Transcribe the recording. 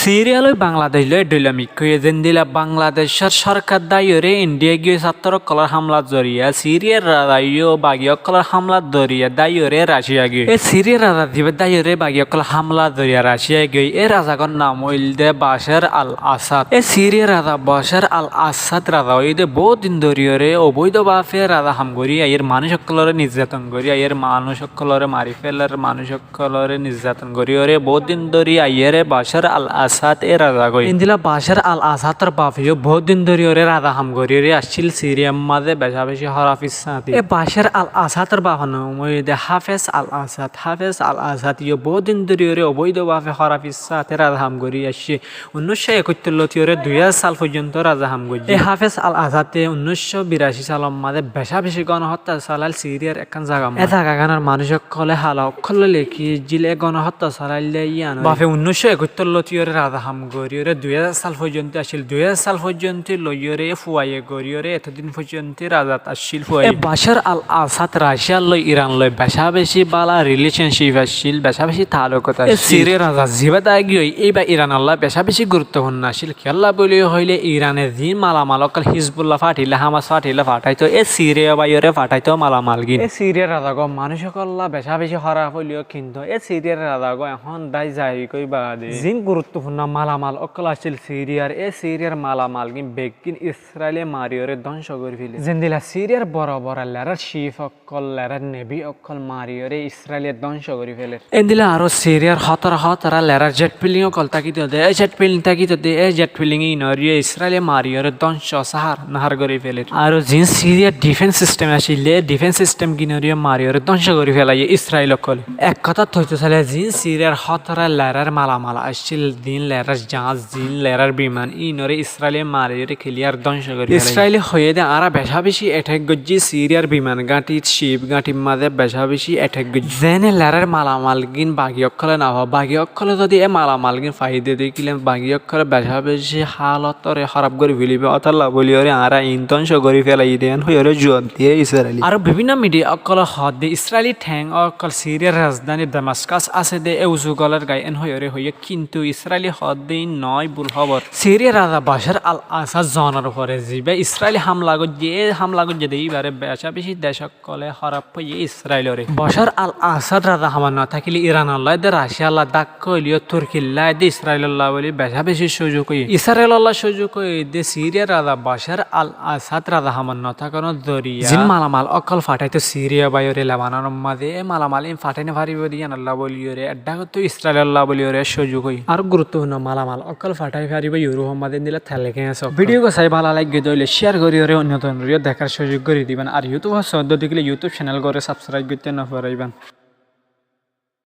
সিরিয়ালই বাংলাদেশ লয় ডৈলামিক কয়ে যেন দিলা বাংলাদেশের সরকার দায়রে ইন্ডিয়া গিয়ে ছাত্র কলার হামলা জরিয়া সিরিয়ার রাজাইও বাগিয় কলার হামলা জরিয়া দায়রে রাশিয়া গিয়ে এ সিরিয়ার রাজা দিবে দায়রে বাগিয় কলার হামলা জরিয়া রাশিয়া গিয়ে এ রাজাগর নাম হইল দে বাশার আল আসাদ এ সিরিয়ার রাজা বাশার আল আসাদ রাজা ওই দে বহু দিন ধরিয়রে অবৈধভাবে রাজা হাম করিয়া এর মানুষ সকলরে নির্যাতন করিয়া এর মানুষ সকলরে মারি ফেলার মানুষ সকলরে নির্যাতন করিয়রে বহু দিন ধরি আইয়ারে বাশার আল আসাদ এ রাজা গই ইন্দিলা বাশার আল আসাদর বাফিও বহুত দিন ধরে ওরে রাজা হাম গরিরে আসছিল সিরিয়ার মাঝে বেশা বেশি হরাফিস সাথে এ বাশার আল আসাদর বাফানো মই দে হাফেজ আল আসাদ ইয়ে বহুত দিন ধরে ওরে অবৈধভাবে হরাফিস সাথে রাজা হাম গরি আসছে 1971 ওরে 2000 সাল পর্যন্ত রাজা হাম গই এ হাফেজ আল আসাদে 1982 সালের মাঝে বেশা বেশি গণহত্যা চালাল সিরিয়ার একখান জায়গা এ জায়গাখানার মানুষ সকলে হালা অক্ষলে লেখি জিলে গণহত্যা চালাইলে ইয়ান বাফে 1971 রাজা হাম গরিয়রে 2000 সাল পর্যন্ত আসিল 2000 সাল পর্যন্ত লইয়রে ফুয়াইয়ে গরিয়রে এতদিন পর্যন্ত রাজা আসিল ফুয়াই বাশার আল আসাদ রাশিয়া লই ইরান লই বেশা বেশি বালা রিলেশনশিপ আসিল বেশা বেশি তালুকত আসিল সিরিয়ার রাজা জিবাদা গিয়ে এইবার ইরান আল্লাহ বেশা বেশি গুরুত্বপূর্ণ আসিল খেলা বলি হইলে ইরানের যে মালামাল অকল হিজবুল্লাহ ফাটিলে হামাস ফাটিলে ফাটাইতো এ সিরিয়া বাইরে ফাটাইতো মালামাল গিন এ সিরিয়ার রাজা গো মানুষ সকল্লা বেশা বেশি হরা হইলেও কিন্তু এ সিরিয়ার রাজা গো এখন দাই যাই কই বাদে জিন গুরুত্বপূর্ণ মালামাল অকল আসছিল সিরিয়ার এ সিরিয়ার মালামাল গিন বেগিন ইসরায়েলে মারিয়রে ধ্বংস করে ফেলে যেদিলা সিরিয়ার বড় বড় লেরার শিফ অকল লেরার নেভি অকল মারিয়রে ইসরায়েলে ধ্বংস করে ফেলে এদিলা আরো সিরিয়ার হতরা লেরার জেট ফিলিং অকল তাকিতে দে এই জেট ফিলিং তাকিতে দে এই জেট ফিলিং ই নরিয়ে ইসরায়েলে মারিয়রে ধ্বংস নাহার করে ফেলে আর জিন সিরিয়ার ডিফেন্স সিস্টেম আসিলে ডিফেন্স সিস্টেম গিনরিয়ে মারিয়রে ধ্বংস করে ফেলাই ইসরায়েল অকল এক কথা থইতে চলে জিন সিরিয়ার হতরা লেরার মালামাল আসছিল দিন লেরার জাহাজ জিন লেরার বিমান ইনরে ইসরায়েলে মারিয়রে খেলিয়ার ধ্বংস করে ইসরায়েলে হয়ে দে আর বেশা বেশি অ্যাটাক গজ্জি সিরিয়ার বিমান গাঁটি শিপ গাঁটির মাঝে বেশা বেশি অ্যাটাক গজ্জি জেনে লেরার মালামাল গিন বাগি অক্ষলে না হওয়া বাগি অক্ষলে যদি এ মালামাল গিন ফাইদে দেখিলেন বাগি অক্ষরে বেশা বেশি হালতরে খারাপ করে ফেলিবে অতলা বলিওরে আর ইন ধ্বংস করে ফেলাই দেন হইরে জোয়ান দিয়ে ইসরায়েলি আর বিভিন্ন মিডিয়া অকল হদ দে ইসরায়েলি ঠ্যাং অকল সিরিয়ার রাজধানী দামাস্কাস আছে দে এ উজুগলের গায়ে এন হইরে হইয়ে কিন্তু ইসরায়েলি হদ দে নয় ভুল খবর সিরিয়ার রাজা বাশার আল আসাদ জনের উপরে যাবে ইসরায়েলি হামলা যে এইবারে বেশা বেশি দেশ সকলে খারাপ হয়ে ইসরায়েলরে বাশার আল আসাদ রাজা হামান না থাকিলে ইরান আল্লাহ দে রাশিয়া আল্লাহ দাগ কইলিও তুর্কিল্লাহ দে ইসরায়েল আল্লাহ বলি বেশা বেশি সুযোগ হয়ে ইসরায়েল আল্লাহ সুযোগ হয়ে দে সিরিয়ার রাজা বাশার আল আসাদ রাজা হামান না থাকানো দরিয়া জিন মালামাল অকল ফাটাইতো সিরিয়া বাইরে লেবাননের মাঝে মালামাল ইন ফাটাইনে ভারিব দিয়ান আল্লাহ বলিওরে এড্ডা তো ইসরায়েল আল্লাহ বলিওরে সুযোগ হই আর গুরুত্বপূর্ণ মালামাল অকল ফাটাই ফারিব ইউরোপ মাঝে দিলে থেলে গেছে ভিডিও চাই ভালো লাগে দইলে শেয়ার করিওরে অন্যতম দেখার সুযোগ করে দিবেন আর ইউটিউব সদ্য দেখলে ইউটিউব চ্যানেল করে সাবস্ক্রাইব করতে না পারাইবেন।